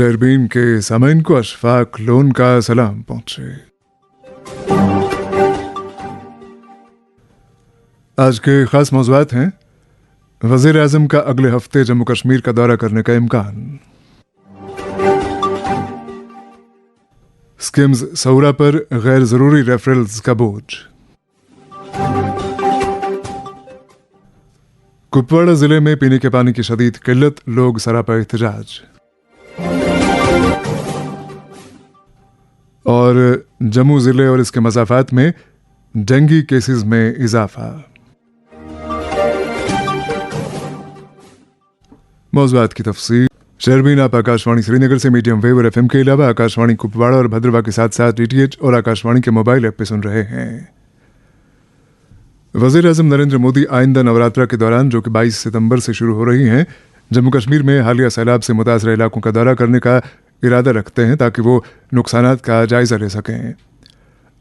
शर्बीन के सामईन को अशफाक लोन का सलाम पहुंचे। आज के खास मौज़ूआत हैं: वज़ीर आज़म का अगले हफ्ते जम्मू कश्मीर का दौरा करने का इम्कान, स्किम्स सौरा पर गैर ज़रूरी रेफरल्स का बोझ, कुपवाड़ा जिले में पीने के पानी की शदीद किल्लत, लोग सरापा एहतजाज, और जम्मू जिले और इसके मज़ाफ़ात में डेंगू केसेस में इजाफा। मौज़ूआत की तफसील। शर्बीन आप आकाशवाणी श्रीनगर से मीडियम वेव और FM के अलावा आकाशवाणी कुपवाड़ा और भद्रवा के साथ साथ DTH और आकाशवाणी के मोबाइल ऐप पे सुन रहे हैं। वज़ीर आज़म नरेंद्र मोदी आइंदा नवरात्रा के दौरान, जो कि 22 सितंबर से शुरू हो रही हैं, जम्मू कश्मीर में हालिया सैलाब से मुतासर इलाकों का दौरा करने का इरादा रखते हैं ताकि वो नुकसानात का जायज़ा ले सकें।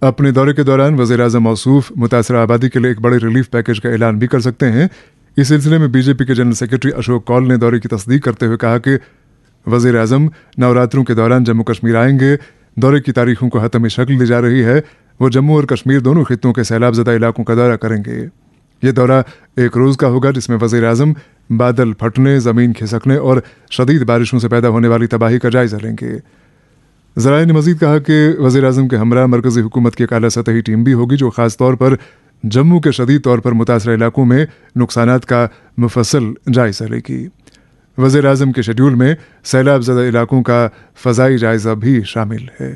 अपने दौरे के दौरान वज़ीर आज़म मौसूफ मुतासर आबादी के लिए एक बड़े रिलीफ पैकेज का ऐलान भी कर सकते हैं। इस सिलसिले में बीजेपी के जनरल सेक्रेटरी अशोक कौल ने दौरे की तस्दीक करते हुए कहा कि वज़ीर आज़म नवरात्रों के दौरान जम्मू कश्मीर आएंगे। दौरे की तारीखों को हतमी शक्ल दी जा रही है। वो जम्मू और कश्मीर दोनों खित्तों के सैलाब ज़दा इलाकों का दौरा करेंगे। ये दौरा एक रोज़ का होगा, जिसमें वज़ीर आज़म बादल फटने, ज़मीन खिसकने और शदीद बारिशों से पैदा होने वाली तबाही का जायज़ा लेंगे। ज़राए ने मज़ीद कहा कि वज़ीर आज़म के हमरा मरकज़ी हुकूमत की एक आला सतही टीम भी होगी, जो ख़ास तौर पर जम्मू के शदीद तौर पर मुतासर इलाकों में नुकसानात का मुफस्सल जायज़ा लेगी। वज़ीर आज़म के शेड्यूल में सैलाब ज़दा इलाकों का फ़ज़ाई जायज़ा भी शामिल है।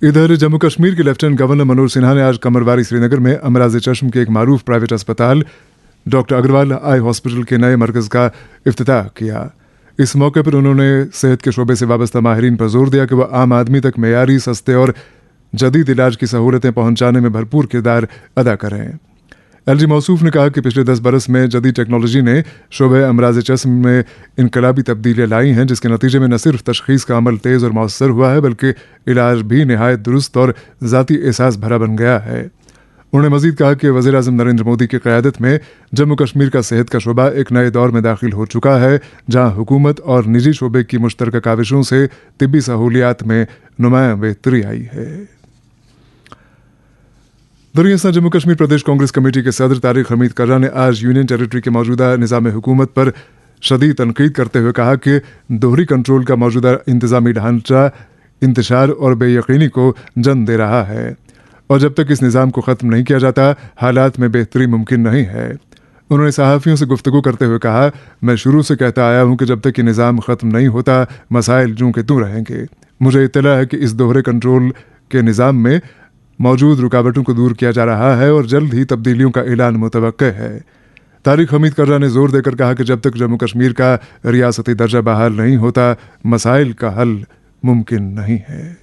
इधर जम्मू कश्मीर के लेफ्टिनेंट गवर्नर मनोज सिन्हा ने आज कमरवारी श्रीनगर में अमराज चश्म के एक मारूफ प्राइवेट अस्पताल डॉक्टर अग्रवाल आई हॉस्पिटल के नए मरकज़ का इफ्तिताह किया। इस मौके पर उन्होंने सेहत के शोबे से वाबस्ता माहिरीन पर जोर दिया कि वह आम आदमी तक मेयारी, सस्ते और जदीद इलाज की सहूलतें पहुंचाने में भरपूर किरदार अदा करें। LG मौसूफ ने कहा कि पिछले 10 बरस में जदीद टेक्नोलॉजी ने शोबे अमराज चश्म में इनकलाबी तब्दीलियाँ लाई हैं, जिसके नतीजे में न सिर्फ तशखीस का अमल तेज़ और मौसर हुआ है, बल्कि इलाज भी नहायत दुरुस्त और ज़ाती एहसास भरा बन गया है। उन्होंने मज़ीद कहा कि वज़ीर आज़म नरेंद्र मोदी की क़यादत में जम्मू कश्मीर का सेहत का शोबा एक नए दौर में दाखिल हो चुका है, जहाँ हुकूमत और निजी शोबे की मुश्तरका काविशों से तिब्बी सहूलियात में नुमायाँ बेहतरी आई है। दरअसल जम्मू कश्मीर प्रदेश कांग्रेस कमेटी के सदर तारिक हमीद कर्रा ने आज यूनियन टेरिटरी के मौजूदा निज़ाम हुकूमत पर शदीद तनकीद करते हुए कहा कि दोहरी कंट्रोल का मौजूदा इंतज़ामी ढांचा इंतशार और बेयकीनी को जन्म दे रहा है, और जब तक इस निज़ाम को ख़त्म नहीं किया जाता, हालात में बेहतरी मुमकिन नहीं है। उन्होंने सहाफ़ियों से गुफ्तगू करते हुए कहा, मैं शुरू से कहता आया हूँ कि जब तक ये निज़ाम ख़त्म नहीं होता, मसाइल यूं के त्यों रहेंगे। मुझे इत्तला है कि इस दोहरे कंट्रोल के निज़ाम में मौजूद रुकावटों को दूर किया जा रहा है और जल्द ही तब्दीलियों का ऐलान मुतवक्के है। तारिक हमीद कर्रा ने जोर देकर कहा कि जब तक जम्मू कश्मीर का रियासती दर्जा बहाल नहीं होता, मसाइल का हल मुमकिन नहीं है।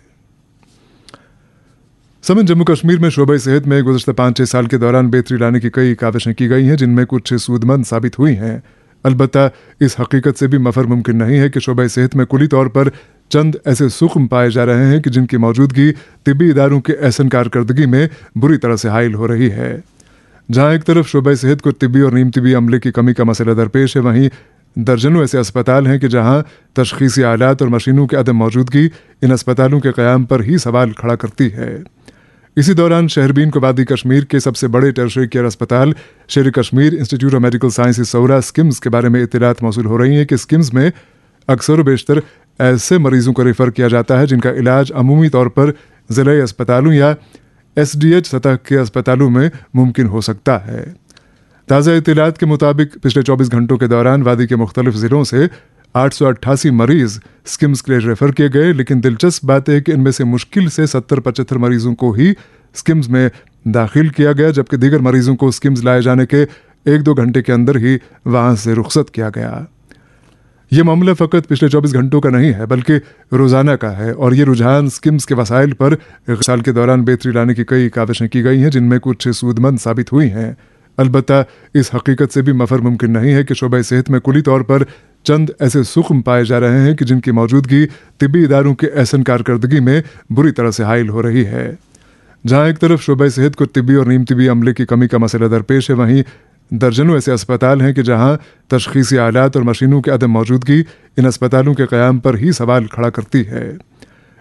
समन जम्मू कश्मीर में शोबे सेहत में गुज़श्ता 5-6 साल के दौरान बेहतरी लाने की कई काविशें की गई हैं, जिनमें कुछ सूदमंद साबित हुई हैं। अलबत्ता इस हकीकत से भी मफर मुमकिन नहीं है कि शोबे सेहत में कुली तौर पर चंद ऐसे सुख्म पाए जा रहे हैं कि जिनकी मौजूदगी तिब्बी इदारों के एहसन कारकर्दगी में बुरी तरह से हाइल हो रही है। जहाँ एक तरफ शोबे सेहत को तिब्बी और नीम तिब्बी अमले की कमी का मसला दरपेश है, वहीं दर्जनों ऐसे अस्पताल हैं कि जहाँ तशखीसी आलात और मशीनों की अदम मौजूदगी इन अस्पतालों के क़याम पर ही सवाल खड़ा करती है। इसी दौरान शहरबीन को वादी कश्मीर के सबसे बड़े टर्शरी केयर अस्पताल Sher Kashmir Institute of Medical Sciences Soura SKIMS के बारे में इत्तलात मौसूल हो रही हैं कि स्किम्स में अक्सर बेशतर ऐसे मरीजों को रेफ़र किया जाता है जिनका इलाज अमूमी तौर पर ज़िले अस्पतालों या SDH सतह के अस्पतालों में मुमकिन हो सकता है। ताज़ा इत्तलात के मुताबिक पिछले 24 घंटों के दौरान वादी के मुख्तलिफ ज़िलों से 888 मरीज़ स्किम्स के लिए रेफ़र किए गए, लेकिन दिलचस्प बात है कि इनमें से मुश्किल से 70-75 मरीज़ों को ही स्किम्स में दाखिल किया गया, जबकि दीगर मरीज़ों को स्किम्स लाए जाने के 1-2 घंटे के अंदर ही वहाँ से रुखसत किया गया। ये मामला फ़कत पिछले 24 घंटों का नहीं है, बल्कि रोज़ाना का है, और ये रुझान स्किम्स के वसाइल पर एक साल के दौरान बेहतरी लाने की कई काविशें की गई हैं, जिनमें कुछ सूदमंद साबित हुई हैं। अलबत्ता इस हकीकत से भी मफर मुमकिन नहीं है कि शोबे सेहत में कुली तौर पर चंद ऐसे सुख्म पाए जा रहे हैं कि जिनकी मौजूदगी तिब्बी इदारों के एहसन कारकर्दगी में बुरी तरह से हाइल हो रही है। जहाँ एक तरफ शोबे सेहत को तिब्बी और नीम तिब्बी अमले की कमी का मसला दरपेश है, वहीं दर्जनों ऐसे अस्पताल हैं कि जहां तशखीसी आलात और मशीनों की अदम मौजूदगी इन अस्पतालों के क़याम पर ही सवाल खड़ा करती है।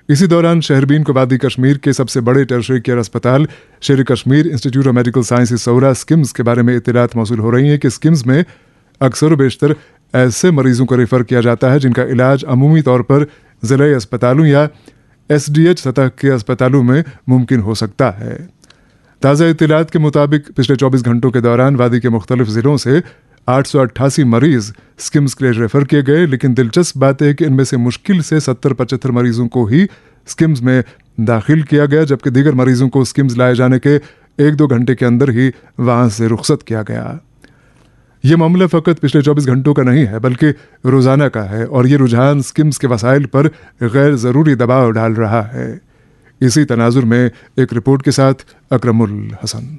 इसी दौरान शहरबीन को वादी कश्मीर के सबसे बड़े टर्शरी केयर अस्पताल Sher Kashmir Institute of Medical Sciences Soura SKIMS के बारे में इत्तलात मौसूल हो रही हैं कि स्किम्स में अक्सर व बेशतर ऐसे मरीजों को रेफ़र किया जाता है जिनका इलाज अमूमी तौर पर ज़िला अस्पतालों या SDH सतह के अस्पतालों में मुमकिन हो सकता है। ताज़ा इत्तलात के मुताबिक पिछले 24 घंटों के दौरान वादी के मुख्तलिफ ज़िलों से 888 मरीज़ स्किम्स के लिए रेफ़र किए गए, लेकिन दिलचस्प बात है कि इनमें से मुश्किल से 70-75 मरीज़ों को ही स्किम्स में दाखिल किया गया, जबकि दीगर मरीज़ों को स्किम्स लाए जाने के 1-2 घंटे के अंदर ही वहाँ से रुखसत किया गया। ये मामला फ़कत पिछले 24 घंटों का नहीं है बल्कि रोज़ाना का है, और ये रुझान स्किम्स के वसाइल पर गैर ज़रूरी दबाव डाल रहा है। इसी तनाजुर में एक रिपोर्ट के साथ अकरमुल हसन।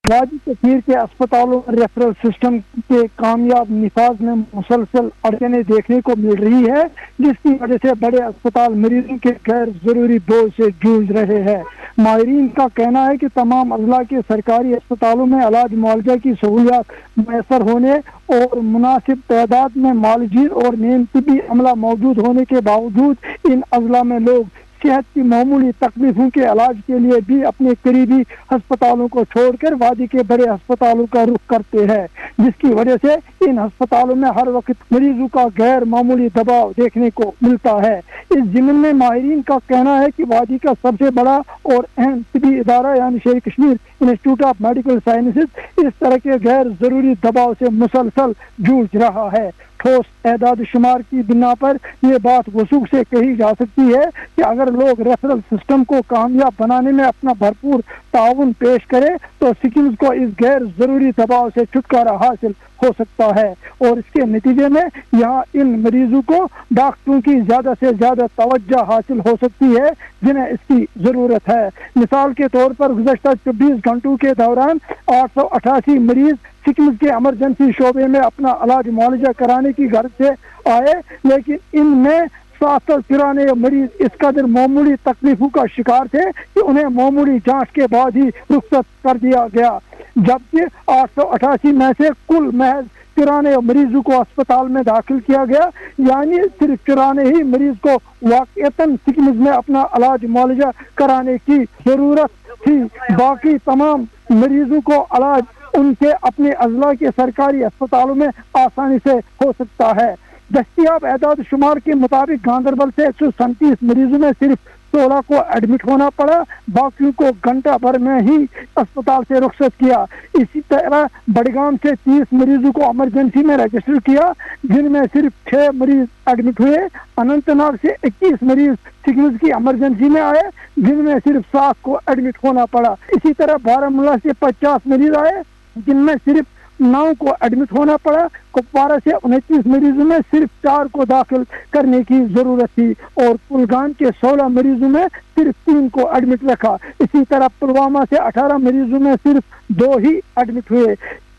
वादी कश्मीर के अस्पतालों में रेफरल सिस्टम के कामयाब निफाज में मुसलसल अड़चनें देखने को मिल रही है, जिसकी वजह से बड़े अस्पताल मरीजों के गैर जरूरी बोझ से जूझ रहे हैं। माहिरीन का कहना है कि तमाम अजला के सरकारी अस्पतालों में इलाज मुआवजा की सहूलियात मैसर होने और मुनासिब तादाद में मालिजीन और मेन तिबी अमला मौजूद होने के बावजूद इन अजला में लोग सेहत की मामूली तकलीफों के इलाज के लिए भी अपने करीबी अस्पतालों को छोड़कर वादी के बड़े अस्पतालों का रुख करते हैं, जिसकी वजह से इन अस्पतालों में हर वक्त मरीजों का गैर मामूली दबाव देखने को मिलता है। इस ज़िम्न में माहिरीन का कहना है कि वादी का सबसे बड़ा और अहम तिबी इदारा यानी शेर Kashmir Institute of Medical sciences इस तरह के गैर जरूरी दबाव से मुसलसल जूझ रहा है। ठोस एदाद शुमार की बिना पर यह बात वसूख से कही जा सकती है कि अगर लोग रेफरल सिस्टम को कामयाब बनाने में अपना भरपूर ताउन पेश करें तो स्किम्स को इस गैर जरूरी दबाव से छुटकारा हासिल हो सकता है, और इसके नतीजे में यहाँ इन मरीजों को डॉक्टरों की ज़्यादा से ज़्यादा तवज्जो हासिल हो सकती है जिन्हें इसकी ज़रूरत है। मिसाल के तौर पर गुज़श्ता 24 घंटों के दौरान 888 मरीज स्किम्स के एमरजेंसी शोबे में अपना इलाज मुआवजा कराने की गर्ज से आए, लेकिन इनमें 793 मरीज इस कदर मामूली तकलीफों का शिकार थे कि उन्हें मामूली जांच के बाद ही रुखसत कर दिया गया, जबकि 888 में से कुल महज 93 मरीजों को अस्पताल में दाखिल किया गया, यानी सिर्फ 94 ही मरीज को वाकईतन स्किम्स में अपना इलाज मुआवजा कराने की जरूरत थी। बाकी तमाम मरीजों को इलाज उनके अपने अजला के सरकारी अस्पतालों में आसानी से हो सकता है। दस्तियाब एदाद शुमार के मुताबिक गांधरबल से 137 मरीजों में सिर्फ 16 को एडमिट होना पड़ा, बाकियों को घंटा भर में ही अस्पताल से रुखसत किया। इसी तरह बड़गाम से 30 मरीजों को इमरजेंसी में रजिस्टर किया, जिनमें सिर्फ 6 मरीज एडमिट हुए। अनंतनाग से 21 मरीज सिकम्स की इमरजेंसी में आए, जिनमें सिर्फ 7 को एडमिट होना पड़ा। इसी तरह बारामूला से 50 मरीज आए, जिनमें सिर्फ 9 को एडमिट होना पड़ा। कुपवारा से 29 मरीजों में सिर्फ 4 को दाखिल करने की जरूरत थी, और कुलगाम के 16 मरीजों में सिर्फ 3 को एडमिट रखा। इसी तरह पुलवामा से 18 मरीजों में सिर्फ 2 ही एडमिट हुए,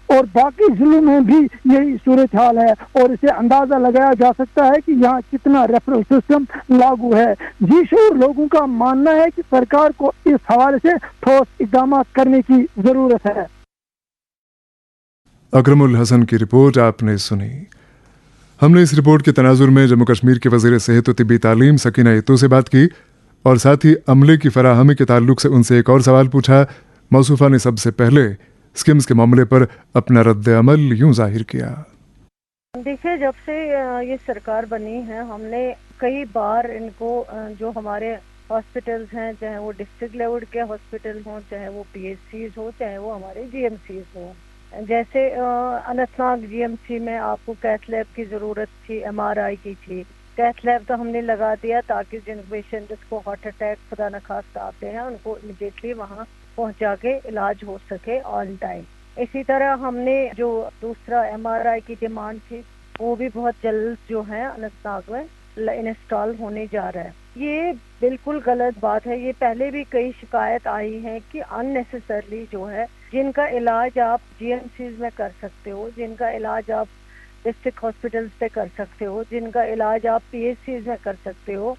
और बाकी जिलों में भी यही सूरत हाल है, और इसे अंदाजा लगाया जा सकता है कि यहाँ कितना रेफरल सिस्टम लागू है। जी शूर लोगों का मानना है कि सरकार को इस हवाले से ठोस इक़दाम करने की जरूरत है। अकरमुल हसन की रिपोर्ट आपने सुनी। हमने इस रिपोर्ट के तनाजुर में जम्मू कश्मीर के वज़ीर सेहत और तिब्बी तालीम सकीना इत्तू से बात की, और साथ ही अमले की फराहमी के ताल्लुक से उनसे एक और सवाल पूछा। मौसूफा ने सबसे पहले स्किम्स के मामले पर अपना रद्द अमल यूं जाहिर किया। देखिए, जब से ये सरकार बनी है हमने कई बार इनको जो हमारे हॉस्पिटल्स हैं, चाहे वो डिस्ट्रिक्ट लेवल के हॉस्पिटल हों, चाहे वो PHCs हो, चाहे वो हमारे GMCs हों, जैसे अनंतनाग GMC में आपको कैथ लैब की ज़रूरत थी, MRI की थी। कैथ लैब तो हमने लगा दिया ताकि जिन पेशेंट जिसको हार्ट अटैक खुदा न खास्ता आते हैं उनको इमीडिएटली वहाँ पहुँचा के इलाज हो सके ऑन टाइम। इसी तरह हमने जो दूसरा MRI की डिमांड थी वो भी बहुत जल्द जो है अनंतनाग में इंस्टॉल होने जा रहा है। ये बिल्कुल गलत बात है। ये पहले भी कई शिकायत आई है कि अननेसेसरली जो है जिनका इलाज आप GMCs में कर सकते हो, जिनका इलाज आप डिस्ट्रिक्ट हॉस्पिटल्स पे कर सकते हो, जिनका इलाज आप PHCs में कर सकते हो,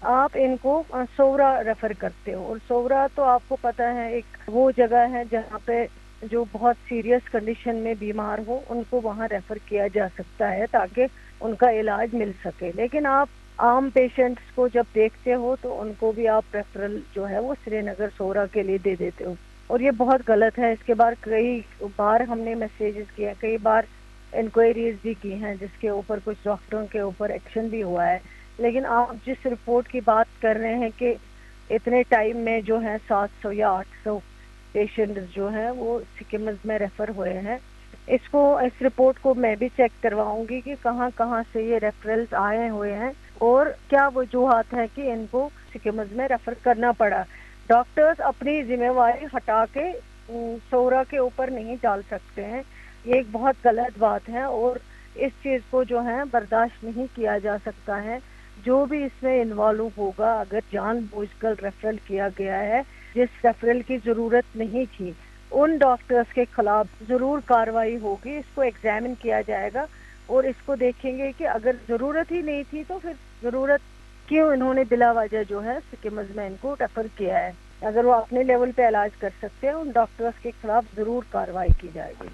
आप इनको सोवरा रेफर करते हो। और सोवरा तो आपको पता है एक वो जगह है जहाँ पे جو بہت سیریس کنڈیشن میں بیمار ہو ان کو وہاں ریفر کیا جا سکتا ہے تاکہ ان کا علاج مل سکے. لیکن آپ عام پیشنٹس کو جب دیکھتے ہو تو ان کو بھی آپ ریفرل جو ہے وہ سری نگر سورا کے لیے دے دیتے ہو, اور یہ بہت غلط ہے. اس کے بعد کئی بار ہم نے میسیجز کیا, کئی بار انکوائریز بھی کی ہیں جس کے اوپر کچھ ڈاکٹروں کے اوپر ایکشن بھی ہوا ہے. لیکن آپ جس رپورٹ کی بات کر رہے ہیں کہ اتنے ٹائم میں جو ہے 700 یا 800 پیشنٹس جو ہیں وہ سکمز میں ریفر ہوئے ہیں, اس رپورٹ کو میں بھی چیک کرواؤں گی کہ کہاں کہاں سے یہ ریفرلز آئے ہوئے ہیں اور کیا وجوہات ہیں کہ ان کو سکمز میں ریفر کرنا پڑا. ڈاکٹرز اپنی ذمہ داری ہٹا کے سورا کے اوپر نہیں ڈال سکتے ہیں, یہ ایک بہت غلط بات ہے اور اس چیز کو جو ہے برداشت نہیں کیا جا سکتا ہے. جو بھی اس میں انوالو ہوگا, اگر جان بوجھ کر ریفرل کیا گیا ہے جس ریفرل کی ضرورت نہیں تھی, ان ڈاکٹرز کے خلاف ضرور کارروائی ہوگی. اس کو ایگزامن کیا جائے گا اور اس کو دیکھیں گے کہ اگر ضرورت ہی نہیں تھی تو پھر ضرورت کیوں انہوں نے بلا وجہ جو ہے سکمز میں ان کو ریفر کیا ہے. اگر وہ اپنے لیول پہ علاج کر سکتے ہیں ان ڈاکٹرز کے خلاف ضرور کارروائی کی جائے گی.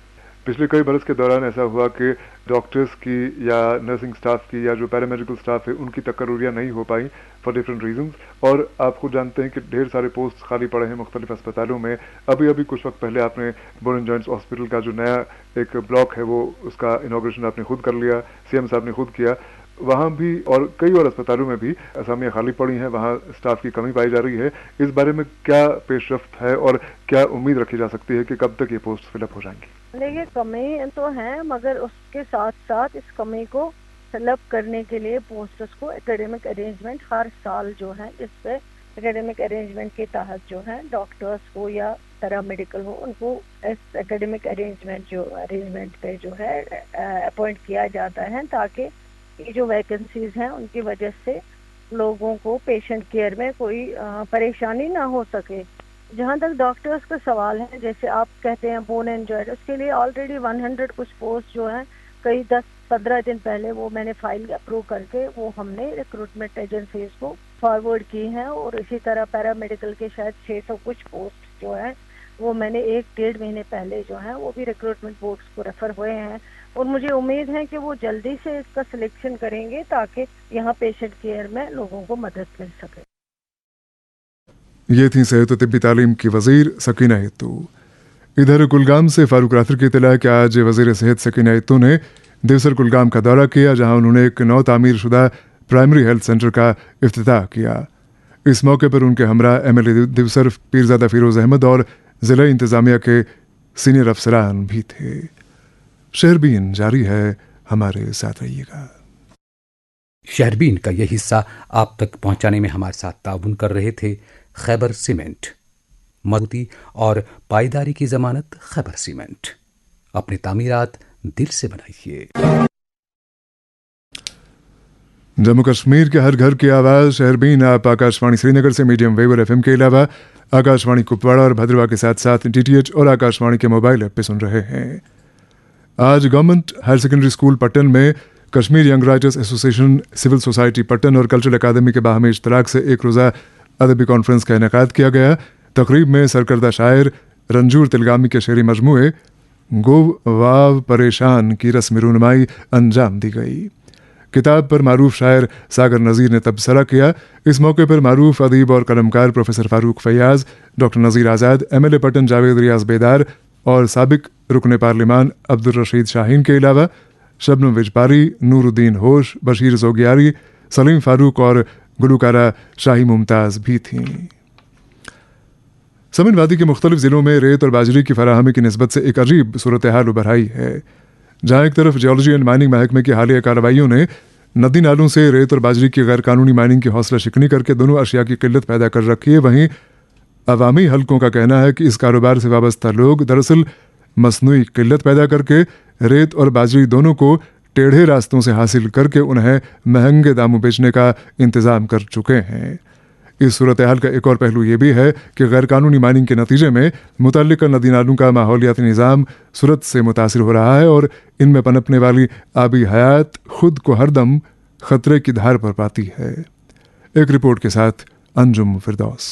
پچھلے کئی برس کے دوران ایسا ہوا کہ ڈاکٹرز کی یا نرسنگ سٹاف کی یا جو پیرامیڈیکل سٹاف ہے ان کی تقرریاں نہیں ہو پائیں فار ڈفرینٹ ریزنز, اور آپ خود جانتے ہیں کہ ڈھیر سارے پوسٹ خالی پڑے ہیں مختلف اسپتالوں میں. ابھی کچھ وقت پہلے آپ نے بون اینڈ جوائنٹس ہاسپٹل کا جو نیا ایک بلاک ہے وہ اس کا انوگریشن آپ نے خود کر لیا, سی ایم صاحب نے خود کیا. وہاں بھی اور کئی اور اسپتالوں میں بھی اسامیاں خالی پڑی ہیں, وہاں سٹاف کی کمی پائی جا رہی ہے. اس بارے میں کیا پیش رفت ہے اور کیا امید رکھی جا سکتی ہے کہ کب تک یہ پوسٹ فل اپ ہو جائیں گی؟ دیکھیے کمی تو ہے, مگر اس کے ساتھ ساتھ اس کمی کو فل اپ کرنے کے لیے پوسٹس کو اکیڈمک ارینجمنٹ ہر سال جو ہے جس پہ اکیڈمک ارینجمنٹ کے تحت جو ہے ڈاکٹرس کو یا پیرامیڈیکل ہو ان کو اس اکیڈمک ارینجمنٹ پہ جو ہے اپوائنٹ کیا جاتا ہے تاکہ یہ جو ویکنسیز ہیں ان کی وجہ سے لوگوں کو پیشنٹ کیئر میں کوئی پریشانی نہ ہو سکے. جہاں تک ڈاکٹرز کا سوال ہے, جیسے آپ کہتے ہیں بون اینڈ جوائنٹ, اس کے لیے آلریڈی 100 کچھ پوسٹ جو ہیں کئی 10-15 دن پہلے وہ میں نے فائل اپروو کر کے وہ ہم نے ریکروٹمنٹ ایجنسیز کو فارورڈ کی ہیں. اور اسی طرح پیرامیڈیکل کے شاید 600 کچھ پوسٹ جو ہیں وہ میں نے 1-1.5 مہینے پہلے جو ہیں وہ بھی ریکروٹمنٹ بورڈز کو ریفر ہوئے ہیں, اور مجھے امید ہے کہ وہ جلدی سے اس کا سلیکشن کریں گے تاکہ یہاں پیشنٹ کیئر میں لوگوں کو مدد مل سکے. یہ تھی صحت و طبی تعلیم کی وزیر سکینہ ہتو. ادھر کلگام سے فاروق راتر کی اطلاع کہ آج وزیر صحت سکینہ ہتو نے دیوسر کلگام کا دورہ کیا, جہاں انہوں نے ایک نو تعمیر شدہ پرائمری ہیلتھ سینٹر کا افتتاح کیا. اس موقع پر ان کے ہمراہ M L A Devsar Peerzada Feroz Ahmad اور ضلع انتظامیہ کے سینئر افسران بھی تھے. شہربین جاری ہے, ہمارے ساتھ رہیے گا. شہربین کا یہ حصہ آپ تک پہنچانے میں ہمارے ساتھ تعاون کر رہے تھے خیبر سیمنٹ. مضبوطی اور پائیداری کی ضمانت خیبر سیمنٹ. اپنی تعمیرات دل سے بنائیے. جموں کشمیر کے ہر گھر کی آواز شہربین آپ آکاشوانی سری نگر سے میڈیم ویو اور ایف ایم کے علاوہ آکاشوانی کپواڑہ اور بھدرواہ کے ساتھ ساتھ ڈی ٹی ایچ اور آکاشوانی کے موبائل ایپ پہ سن رہے ہیں. آج گورنمنٹ ہائر سیکنڈری اسکول پٹن میں کشمیر ینگ رائٹرز ایسوسی ایشن, سول سوسائٹی پٹن اور کلچرل اکیڈمی کے باہمی اشتراک سے ایک روزہ ادبی کانفرنس کا انعقاد کیا گیا. تقریب میں سرکردہ شاعر رنجور تلگامی کے شعری مجموعے گو واو پریشان کی رسم رونمائی انجام دی گئی. کتاب پر معروف شاعر ساگر نذیر نے تبصرہ کیا. اس موقع پر معروف ادیب اور قلمکار professor Farooq Fayaz, doctor Nazir Azad, M L A Pattan Javed Riyaz Bedar اور سابق رکن پارلیمان عبدالرشید شاہین کے علاوہ شبنم وجپاری, نور الدین ہوش, بشیر زوگیاری, سلیم فاروق اور گلوکارہ شاہی ممتاز بھی تھیں. سمن وادی کے مختلف ضلعوں میں ریت اور باجری کی فراہمی کی نسبت سے ایک عجیب صورتحال ابھر آئی ہے. جہاں ایک طرف جیولوجی اینڈ مائننگ محکمے کی حالیہ کارروائیوں نے ندی نالوں سے ریت اور باجری کی غیر قانونی مائننگ کی حوصلہ شکنی کر کے دونوں اشیاء کی قلت پیدا کر رکھی ہے, وہیں عوامی حلقوں کا کہنا ہے کہ اس کاروبار سے وابستہ لوگ دراصل مصنوعی قلت پیدا کر کے ریت اور باجری دونوں کو ٹیڑھے راستوں سے حاصل کر کے انہیں مہنگے داموں بیچنے کا انتظام کر چکے ہیں. اس صورتحال کا ایک اور پہلو یہ بھی ہے کہ غیر قانونی مائننگ کے نتیجے میں متعلقہ ندی نالوں کا ماحولیاتی نظام صورت سے متاثر ہو رہا ہے اور ان میں پنپنے والی آبی حیات خود کو ہر دم خطرے کی دھار پر پاتی ہے. ایک رپورٹ کے ساتھ انجم فردوس.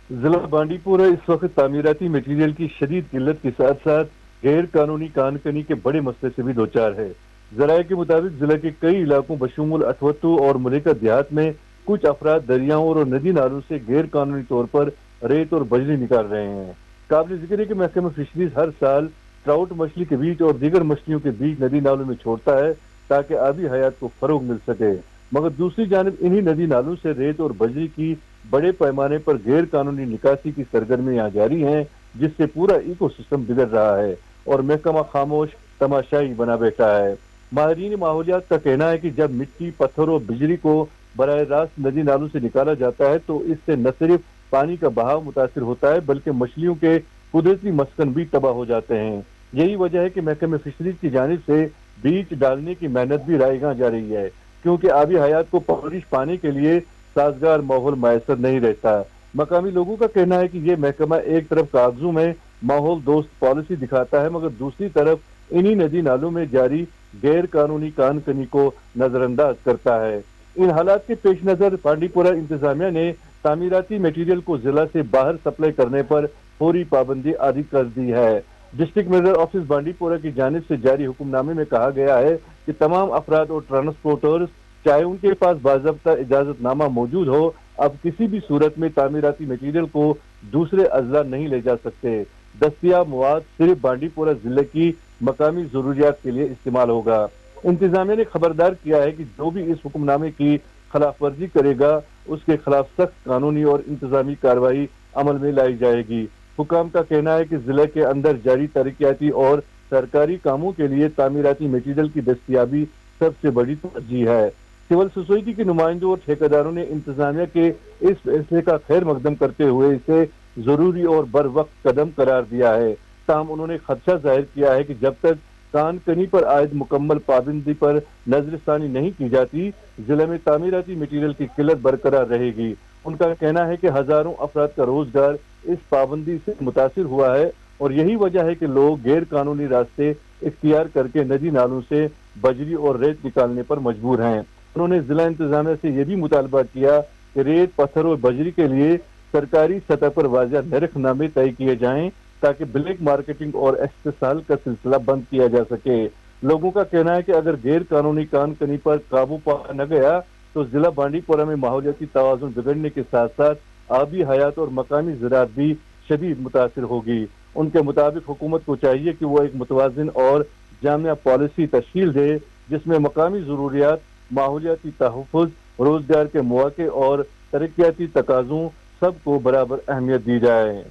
ضلع بانڈی پورہ اس وقت تعمیراتی مٹیریل کی شدید قلت کے ساتھ ساتھ غیر قانونی کان کنی کے بڑے مسئلے سے بھی دوچار ہے۔ ذرائع کے مطابق ضلع کے کئی علاقوں بشمول اٹھوتو اور ملیکہ دیہات میں کچھ افراد دریاؤں اور ندی نالوں سے غیر قانونی طور پر ریت اور بجری نکال رہے ہیں۔ قابل ذکر ہے کہ محکمہ فشریز ہر سال ٹراؤٹ مچھلی کے بیج اور دیگر مچھلیوں کے بیج ندی نالوں میں چھوڑتا ہے تاکہ آبی حیات کو فروغ مل سکے، مگر دوسری جانب انہی ندی نالوں سے ریت اور بجری کی بڑے پیمانے پر غیر قانونی نکاسی کی سرگرمیاں جاری ہیں، جس سے پورا ایکو سسٹم بگڑ رہا ہے اور محکمہ خاموش تماشائی بنا بیٹھا ہے۔ ماہرین ماحولیات کا کہنا ہے کہ جب مٹی، پتھر اور بجری کو براہ راست ندی نالوں سے نکالا جاتا ہے تو اس سے نہ صرف پانی کا بہاؤ متاثر ہوتا ہے بلکہ مچھلیوں کے قدرتی مسکن بھی تباہ ہو جاتے ہیں۔ یہی وجہ ہے کہ محکمہ فشریز کی جانب سے بیج ڈالنے کی محنت بھی رائیگاں جا رہی ہے، کیونکہ آبی حیات کو پرورش پانے کے لیے سازگار ماحول میسر نہیں رہتا۔ مقامی لوگوں کا کہنا ہے کہ یہ محکمہ ایک طرف کاغذوں میں ماحول دوست پالیسی دکھاتا ہے مگر دوسری طرف انہی ندی نالوں میں جاری غیر قانونی کان کنی کو نظر انداز کرتا ہے۔ ان حالات کے پیش نظر بانڈی پورہ انتظامیہ نے تعمیراتی میٹیریل کو ضلع سے باہر سپلائی کرنے پر فوری پابندی عائد کر دی ہے۔ ڈسٹرکٹ میئر آفس بانڈی پورہ کی جانب سے جاری حکم نامے میں کہا گیا ہے کہ تمام افراد اور ٹرانسپورٹرز چاہے ان کے پاس باضابطہ اجازت نامہ موجود ہو، اب کسی بھی صورت میں تعمیراتی میٹیریل کو دوسرے اضلاع نہیں لے جا سکتے۔ دستیاب مواد صرف بانڈی پورہ ضلع کی مقامی ضروریات کے لیے استعمال ہوگا۔ انتظامیہ نے خبردار کیا ہے کہ جو بھی اس حکم نامے کی خلاف ورزی کرے گا اس کے خلاف سخت قانونی اور انتظامی کارروائی عمل میں لائی جائے گی۔ حکام کا کہنا ہے کہ ضلع کے اندر جاری ترقیاتی اور سرکاری کاموں کے لیے تعمیراتی میٹیریل کی دستیابی سب سے بڑی ترجیح ہے۔ سول سوسائٹی کے نمائندوں اور ٹھیکیداروں نے انتظامیہ کے اس فیصلے کا خیر مقدم کرتے ہوئے اسے ضروری اور بر وقت قدم قرار دیا ہے۔ تاہم انہوں نے خدشہ ظاہر کیا ہے کہ جب تک کان کنی پر عائد مکمل پابندی پر نظر ثانی نہیں کی جاتی، ضلع میں تعمیراتی میٹیریل کی قلت برقرار رہے گی۔ ان کا کہنا ہے کہ ہزاروں افراد کا روزگار اس پابندی سے متاثر ہوا ہے اور یہی وجہ ہے کہ لوگ غیر قانونی راستے اختیار کر کے ندی نالوں سے بجری اور ریت نکالنے پر مجبور ہیں۔ انہوں نے ضلع انتظامیہ سے یہ بھی مطالبہ کیا کہ ریت، پتھر اور بجری کے لیے سرکاری سطح پر واضح نرخ نامے طے کیے جائیں تاکہ بلیک مارکیٹنگ اور استحصال کا سلسلہ بند کیا جا سکے۔ لوگوں کا کہنا ہے کہ اگر غیر قانونی کان کنی پر قابو پایا نہ گیا تو ضلع بانڈی پورہ میں ماحولیاتی توازن بگڑنے کے ساتھ ساتھ آبی حیات اور مقامی زراعت بھی شدید متاثر ہوگی۔ ان کے مطابق حکومت کو چاہیے کہ وہ ایک متوازن اور جامع پالیسی تشکیل دے جس میں مقامی ضروریات، ماحولیاتی تحفظ، روزگار کے مواقع اور ترقیاتی تقاضوں سب کو برابر اہمیت دی جائے۔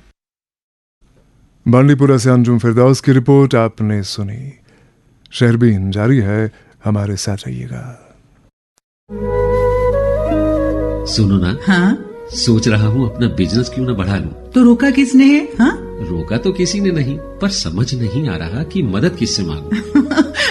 بانڈی پورہ سے انجم فردوس کی رپورٹ آپ نے سنی۔ شہربین جاری ہے، ہمارے ساتھ رہیے گا۔ سنو نا، ہاں سوچ رہا ہوں اپنا بزنس کیوں نہ بڑھا لوں۔ تو روکا کس نے ہے؟ ہاں روکا تو کسی نے نہیں، پر سمجھ نہیں آ رہا کہ مدد کس سے مانگوں۔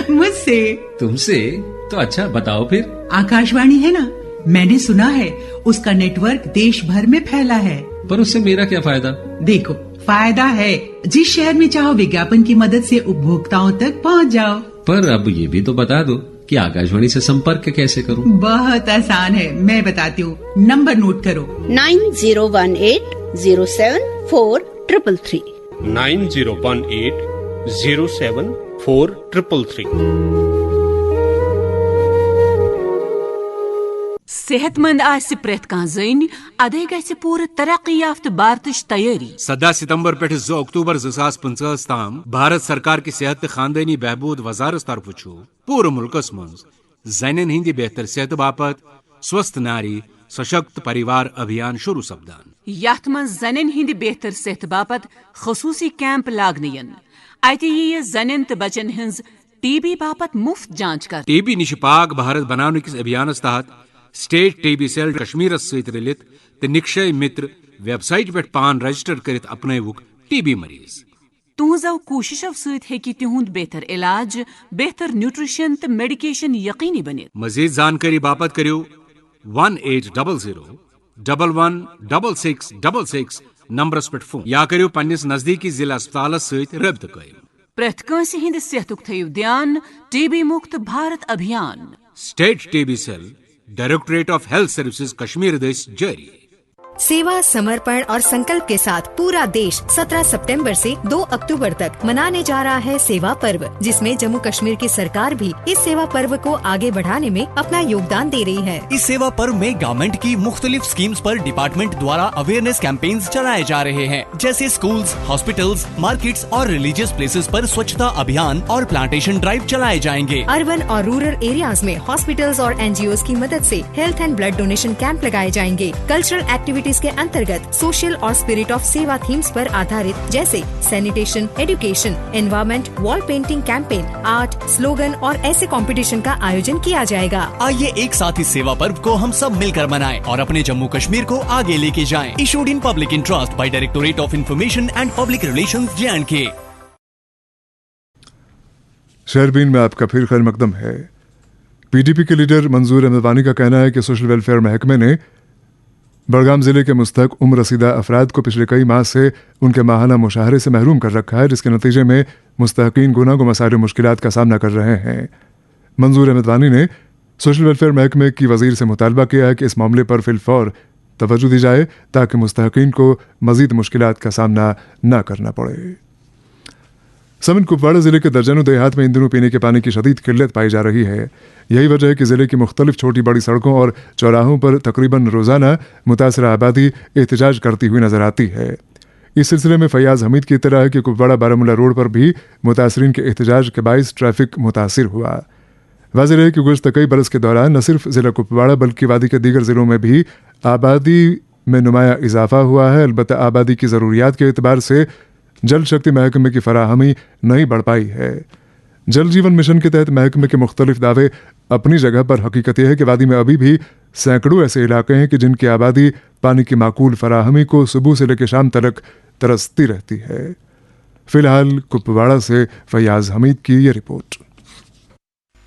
مجھ سے؟ تم سے؟ تو اچھا بتاؤ پھر۔ آکاشوانی ہے نا، میں نے سنا ہے اس کا نیٹ ورک دیش بھر میں پھیلا ہے۔ پر اس سے میرا کیا فائدہ؟ دیکھو فائدہ ہے، جس شہر میں چاہو وگیاپن کی مدد سے اپبھوکتاؤں تک پہنچ جاؤ۔ پر اب یہ بھی تو بتا دو کہ آکاشوانی سے سمپرک کیسے کروں؟ بہت آسان ہے، میں بتاتی ہوں، نمبر نوٹ کرو۔ 9018074333 9018074333 صحت مند آس پریت کان زن ادے گژھِ پورٕ ترقی یافتہ بھارتٕچ تیٲری۔ 7 ستمبر پٮ۪ٹھ 2 اکتوبر 2025 تام بھارت سرکار کی صحت تہٕ خاندٲنی بہبود وزارت طرف پورٕ ملکس مز زنن ہندِ بہتر صحت باپت سوستھ ناری سشکت پریوار ابھیان شروع سپدان۔ یتھ منٛز زنن ہندِ بہتر صحت باپت خصوصی کیمپ لاگنہٕ ین۔ اتہِ ییہِ زنن تہٕ بچن ہنٛز ٹی بی باپت مفت جانچ کر۔ ٹی بی نش پاک بھارت بناونہٕ کس ابھیانس تحت سٹیٹ ٹی بی سیل کشمیرس ست رلت تو نکشے متر ویب سائٹ پہ پان رجسٹر کرت اپنوک ٹی بی مریض۔ تہذو کوششو ست ہیکہِ تہند بہتر علاج، بہتر نیوٹریشن تو میڈیکیشن یقینی بنت۔ مزید زانکاری باپت کریو 1800-116666 نمبرس پہ فون یا کریو پنس نزدیکی ضلع اسپتالس ست رابطہ قائم۔ پریتھ کٲنٛسہِ ہٕنٛدِ صحتُک تھٲیِو دھیان۔ T B Mukt Bharat Abhiyan. State T B cell directorate of health services Kashmir دس جاری۔ सेवा, समर्पण और संकल्प के साथ पूरा देश 17 सितंबर से 2 अक्टूबर तक मनाने जा रहा है सेवा पर्व, जिसमें जम्मू कश्मीर की सरकार भी इस सेवा पर्व को आगे बढ़ाने में अपना योगदान दे रही है। इस सेवा पर्व में गवर्नमेंट की मुख्तलिफ स्कीम्स पर डिपार्टमेंट द्वारा अवेयरनेस कैंपेन्स चलाए जा रहे हैं, जैसे स्कूल्स, हॉस्पिटल्स, मार्केट्स और रिलीजियस प्लेसेस पर स्वच्छता अभियान और प्लांटेशन ड्राइव चलाए जाएंगे। अर्बन और रूरल एरियाज में हॉस्पिटल्स और NGOs की मदद से health and blood donation camp लगाए जाएंगे। कल्चरल एक्टिविटीज के अंतर्गत सोशल और स्पिरिट ऑफ सेवा थीम्स पर आधारित जैसे sanitation, education, environment, wall painting campaign, art, slogan और ऐसे कंपटीशन का आयोजन किया जाएगा। आइए एक साथ इस सेवा पर्व को हम सब मिलकर मनाएं और अपने जम्मू कश्मीर को आगे लेके जाएं। Issued in public interest by directorate of information and public relations J&K। शहरबीन में आपका फिर खैर मकदम है। PDP के लीडर मंजूर अहमद वानी का कहना है कि सोशल वेलफेयर महकमे ने बड़गाम जिले के मुस्तहक उम्र रसीदा अफराद को पिछले कई माह से उनके माहाना मुशाहरे से महरूम कर रखा है, जिसके नतीजे में मुस्तहकीन गुनाह मसाइल मुश्किलात का सामना कर रहे हैं। मंजूर अहमद वानी ने सोशल वेलफेयर महकमे की वजीर से मुतालबा किया है कि इस मामले पर फिलफौर तवज्जो दी जाए ताकि मुस्तहकीन को मजीद मुश्किलात का सामना न करना पड़े। समन कुपवाड़ा जिले के दर्जनों देहात में इन दिनों पीने के पानी की शदीद किल्लत पाई जा रही है। यही वजह है कि जिले की मुख्तलिफ छोटी बड़ी सड़कों और चौराहों पर तकरीबन रोजाना मुतासरा आबादी एहतजाज करती हुई नजर आती है। इस सिलसिले में फैयाज हमीद की इत्तला है कि कुपवाड़ा बारामूला रोड पर भी मुतासरीन के एहतजाज के बाइस ट्रैफिक मुतासिर हुआ। वाज़ेह है कि गुज़श्ता कई बरस के दौरान न सिर्फ जिला कुपवाड़ा बल्कि वादी के दीगर जिलों में भी आबादी में नुमाया इजाफा हुआ है। अलबत्ता आबादी की ज़रूरियात के एतबार से जल शक्ति महकमे की फराहमी नहीं बढ़ पाई है। जल जीवन मिशन के तहत महकमे के मुख्तलिफ दावे अपनी जगह पर, हकीकत यह है कि वादी में अभी भी सैकड़ों ऐसे इलाके हैं कि जिनकी आबादी पानी की माकूल फराहमी को सुबह से लेकर शाम तक तरसती रहती है। फिलहाल कुपवाड़ा से फैयाज हमीद की ये रिपोर्ट।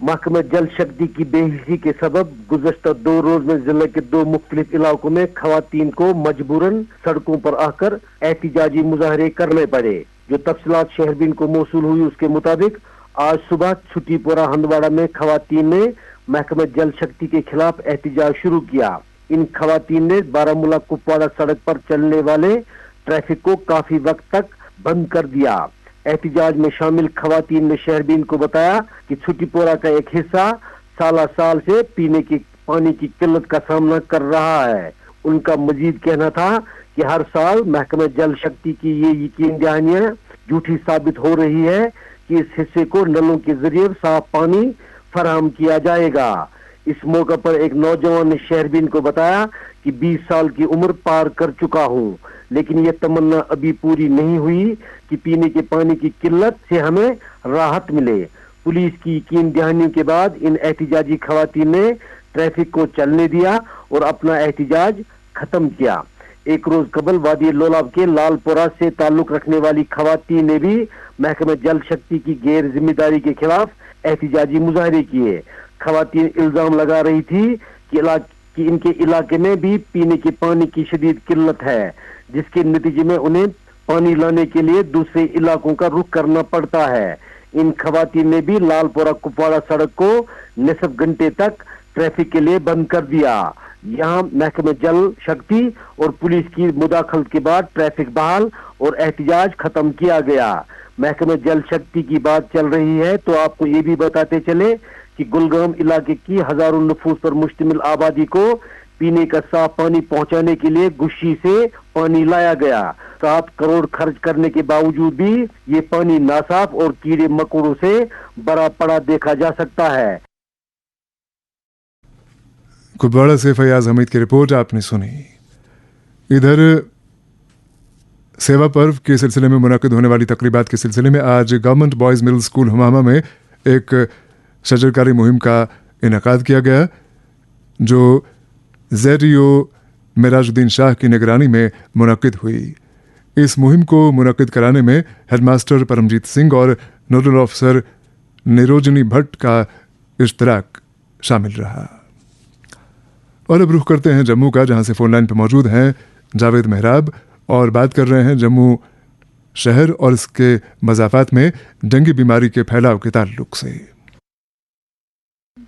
महकमा जल शक्ति की बेहिसी के सबब गुज़श्ता 2 रोज में जिले के 2 मुख्तलिफ इलाकों में खवातीन को मजबूरन सड़कों पर आकर एहतिजाजी मुजाहरे करने पड़े। जो तफसीलात शहरबीन को मौसूल हुई उसके मुताबिक आज सुबह छुट्टीपुरा हंदवाड़ा में खवातीन ने महकमा जल शक्ति के खिलाफ एहतिजाज शुरू किया। इन खवातीन ने बारामूला कुपवाड़ा सड़क पर चलने वाले ट्रैफिक को काफी वक्त तक बंद कर दिया। एहतिजाज में शामिल खवातीन ने शहरबीन को बताया कि छुट्टीपुरा का एक हिस्सा साल से पीने की पानी की किल्लत का सामना कर रहा है। उनका मजीद कहना था कि हर साल महकमा जल शक्ति की ये यकीन दहानियां झूठी साबित हो रही है कि इस हिस्से को नलों के जरिए साफ पानी फराहम किया जाएगा। इस मौके पर एक नौजवान ने शहरबीन को बताया कि 20 साल की उम्र पार कर चुका हूँ, लेकिन ये तमन्ना अभी पूरी नहीं हुई कि पीने के पानी की किल्लत से हमें राहत मिले। पुलिस की यकीन दहानी के बाद इन एहतिजाजी खवातीन ने ट्रैफिक को चलने दिया और अपना एहतिजाज खत्म किया। एक रोज कबल वादी लोलाब के लालपुरा से ताल्लुक रखने वाली खवातीन ने भी महकमा जल शक्ति की गैर जिम्मेदारी के खिलाफ एहतिजाजी मुजाहरे किए। खवातीन इल्जाम लगा रही थी कि इनके इलाके में भी पीने के पानी की शदीद किल्लत है, जिसके नतीजे में उन्हें पानी लाने के लिए दूसरे इलाकों का रुख करना पड़ता है। इन खवातीन ने भी लालपुरा कुपवाड़ा सड़क को निसफ घंटे तक ट्रैफिक के लिए बंद कर दिया। यहाँ महकमे जल शक्ति और पुलिस की मुदाखलत के बाद ट्रैफिक बहाल और एहतिजाज खत्म किया गया। महकमे जल शक्ति की बात चल रही है तो आपको ये भी बताते चले कि गुलगाम इलाके की हजारों नफूस पर मुश्तमिल आबादी को पीने का साफ पानी पहुंचाने के लिए गुस्सी से पानी लाया गया। 7 करोड़ खर्च करने के बावजूद भी ये पानी नासाफ और कीड़े मकोड़ों से भरा पड़ा देखा जा सकता है। कुपवाड़ा से फैयाज हमीद की रिपोर्ट आपने सुनी। इधर सेवा पर्व के सिलसिले में मुनाकिद होने वाली तकरीबात के सिलसिले में आज गवर्नमेंट बॉयज़ मिडिल स्कूल हुमामा में एक शजरकारी मुहिम का इनेकाद किया गया, जो ज़ेरियो मेराजुद्दीन शाह की निगरानी में मुनाकिद हुई। इस मुहिम को मुनाकिद कराने में हेडमास्टर परमजीत सिंह और नोडल ऑफिसर निरोजनी भट्ट का इश्तराक शामिल रहा। और अब रुख करते हैं जम्मू का, जहां से फोन लाइन पर मौजूद हैं जावेद मेहराब और बात कर रहे हैं जम्मू शहर और इसके मज़ाफ़ात में डेंगू बीमारी के फैलाव के ताल्लुक से।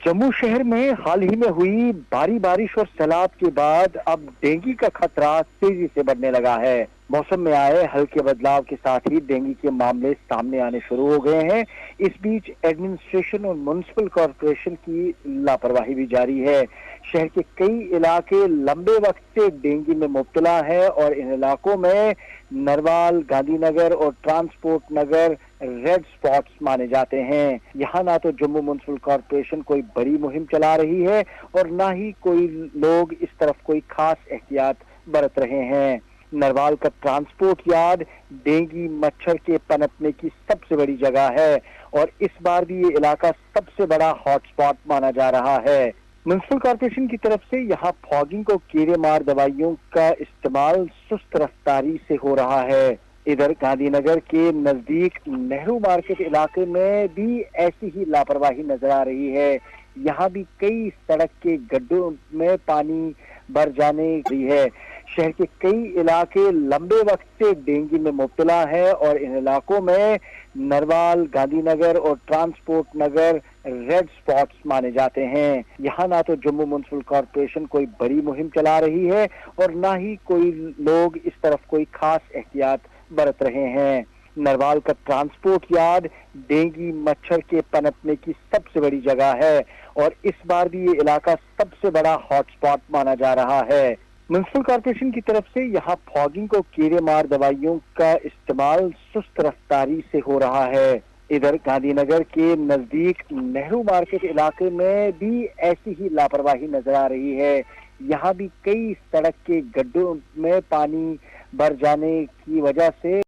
जम्मू शहर में हाल ही में हुई भारी बारिश और सैलाब के बाद अब डेंगू का खतरा तेजी से बढ़ने लगा है। मौसम में आए हल्के बदलाव के साथ ही डेंगू के मामले सामने आने शुरू हो गए हैं। इस बीच एडमिनिस्ट्रेशन और म्युनिसिपल कॉर्पोरेशन की लापरवाही भी जारी है। शहर के कई इलाके लंबे वक्त से डेंगू में मुब्तला है और इन इलाकों में नरवाल, गांधीनगर और ट्रांसपोर्ट नगर रेड स्पॉट्स माने जाते हैं। यहाँ ना तो जम्मू म्युनिसिपल कॉर्पोरेशन कोई बड़ी मुहिम चला रही है और ना ही कोई लोग इस तरफ कोई खास एहतियात बरत रहे हैं। नरवाल का ट्रांसपोर्ट यार्ड डेंगू मच्छर के पनपने की सबसे बड़ी जगह है और इस बार भी ये इलाका सबसे बड़ा हॉटस्पॉट माना जा रहा है। म्युनिसिपल कॉर्पोरेशन की तरफ से यहाँ फॉगिंग को कीड़े मार दवाइयों का इस्तेमाल सुस्त रफ्तारी से हो रहा है। इधर गांधीनगर के नजदीक नेहरू मार्केट इलाके में भी ऐसी ही लापरवाही नजर आ रही है। यहाँ भी कई सड़क के गड्ढों में पानी भर जाने की है। शहर के कई इलाके लंबे वक्त से डेंगू में मुब्तला है और इन इलाकों में नरवाल, गांधीनगर और ट्रांसपोर्ट नगर रेड स्पॉट्स माने जाते हैं। यहाँ ना तो जम्मू म्युनिसिपल कॉर्पोरेशन कोई बड़ी मुहिम चला रही है और ना ही कोई लोग इस तरफ कोई खास एहतियात बरत रहे हैं। नरवाल का ट्रांसपोर्ट यार्ड डेंगू मच्छर के पनपने की सबसे बड़ी जगह है और इस बार भी ये इलाका सबसे बड़ा हॉटस्पॉट माना जा रहा है। म्युनिसिपल कॉर्पोरेशन की तरफ से यहाँ फॉगिंग को कीड़े मार दवाइयों का इस्तेमाल सुस्त रफ्तारी से हो रहा है। इधर गांधीनगर के नजदीक नेहरू मार्केट इलाके में भी ऐसी ही लापरवाही नजर आ रही है। यहाँ भी कई सड़क के गड्ढों में पानी भर जाने की वजह से